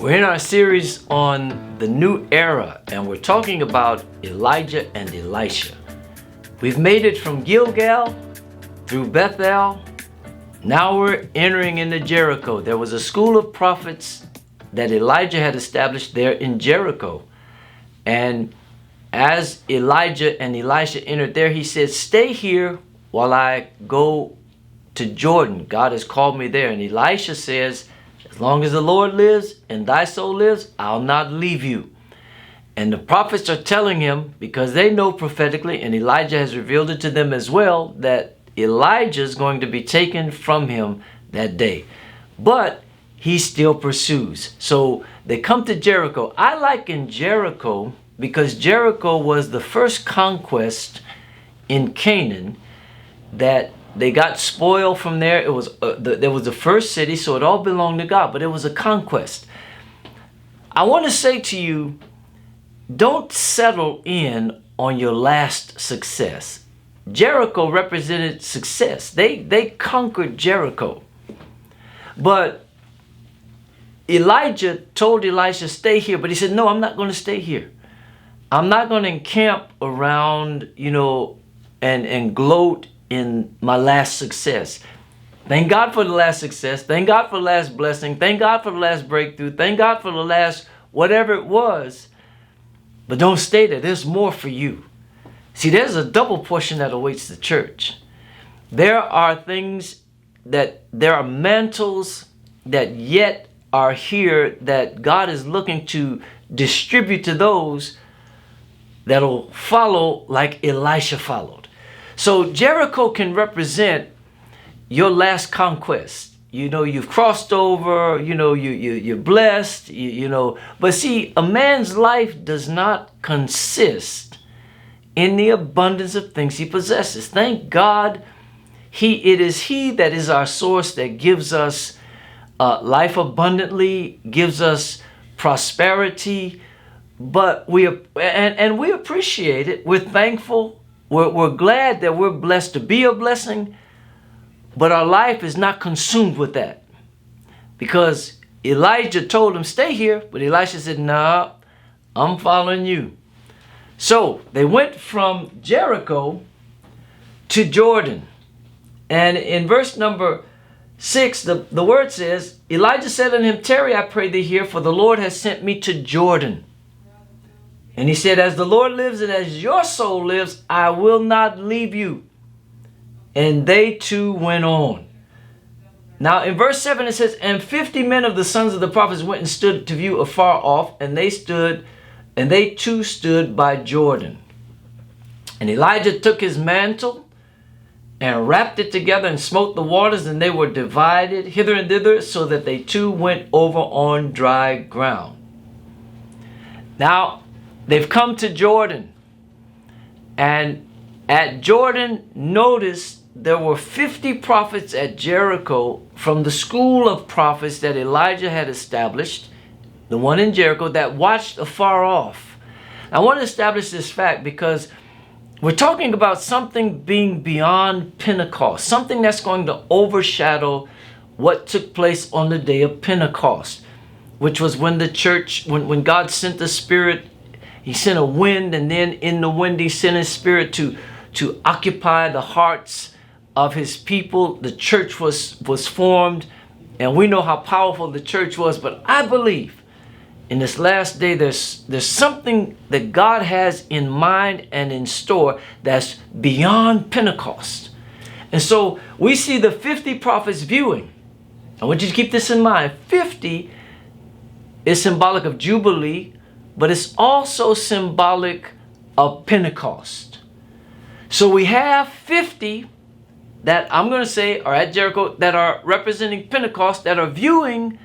We're in our series on the new era, and we're talking about Elijah and Elisha. We've made it from Gilgal through Bethel. Now we're entering into Jericho. There was a school of prophets that Elijah had established there in Jericho. And as Elijah and Elisha entered there, he said, "Stay here while I go to Jordan. God has called me there." And Elisha says, "As long as the Lord lives and thy soul lives, I'll not leave you." And the prophets are telling him, because they know prophetically, and Elijah has revealed it to them as well, that Elijah is going to be taken from him that day. But he still pursues. So they come to Jericho. I liken Jericho because Jericho was the first conquest in Canaan that they got spoiled from there. It was there was the first city, so it all belonged to God, but it was a conquest. I want to say to you, don't settle in on your last success. Jericho represented success. They conquered Jericho. But Elijah told Elisha, "Stay here." But he said, "No, I'm not going to stay here. I'm not going to encamp around, and gloat in my last success." Thank God for the last success. Thank God for the last blessing. Thank God for the last breakthrough. Thank God for the last whatever it was. But don't stay there. There's more for you. See, there's a double portion that awaits the church. There are mantles that yet are here that God is looking to distribute to those that'll follow like Elisha followed. So Jericho can represent your last conquest. You've crossed over, you're blessed, But see, a man's life does not consist in the abundance of things he possesses. Thank God, it is he that is our source, that gives us life abundantly, gives us prosperity. But we appreciate it. We're thankful. We're glad that we're blessed to be a blessing, but our life is not consumed with that. Because Elijah told him, "Stay here," but Elisha said, "Nah, I'm following you." So they went from Jericho to Jordan. And in verse number 6, the word says, "Elijah said unto him, Tarry, I pray thee here, for the Lord has sent me to Jordan. And he said, As the Lord lives and as your soul lives, I will not leave you." And they too went on. Now in verse 7 it says, "And 50 men of the sons of the prophets went and stood to view afar off, and they too stood by Jordan. And Elijah took his mantle and wrapped it together and smote the waters, and they were divided hither and thither, so that they too went over on dry ground." Now, they've come to Jordan. And at Jordan, notice there were 50 prophets at Jericho from the school of prophets that Elijah had established, the one in Jericho, that watched afar off. I want to establish this fact because we're talking about something being beyond Pentecost, something that's going to overshadow what took place on the day of Pentecost, which was when the church, when God sent the Spirit. He sent a wind, and then in the wind he sent his Spirit to occupy the hearts of his people. The church was formed, and we know how powerful the church was. But I believe in this last day there's something that God has in mind and in store that's beyond Pentecost. And so we see the 50 prophets viewing. I want you to keep this in mind. 50 is symbolic of Jubilee, but it's also symbolic of Pentecost. So we have 50 that I'm going to say are at Jericho, that are representing Pentecost, that are viewing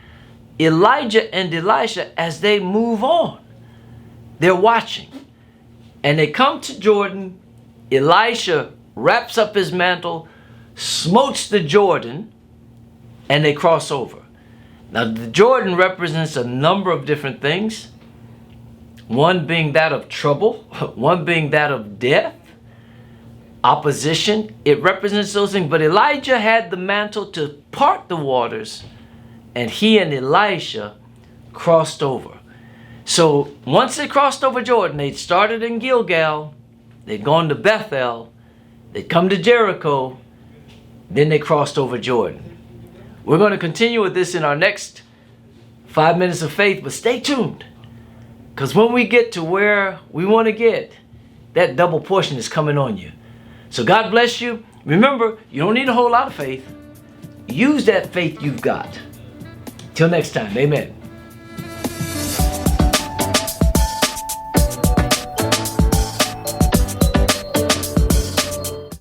Elijah and Elisha as they move on. They're watching. And they come to Jordan. Elisha wraps up his mantle, smotes the Jordan, and they cross over. Now, the Jordan represents a number of different things. One being that of trouble, one being that of death, opposition. It represents those things. But Elijah had the mantle to part the waters, and he and Elisha crossed over. So once they crossed over Jordan, they'd started in Gilgal, they'd gone to Bethel, they'd come to Jericho, then they crossed over Jordan. We're going to continue with this in our next 5 minutes of faith, but stay tuned. Because when we get to where we want to get, that double portion is coming on you. So God bless you. Remember, you don't need a whole lot of faith. Use that faith you've got. Till next time, amen.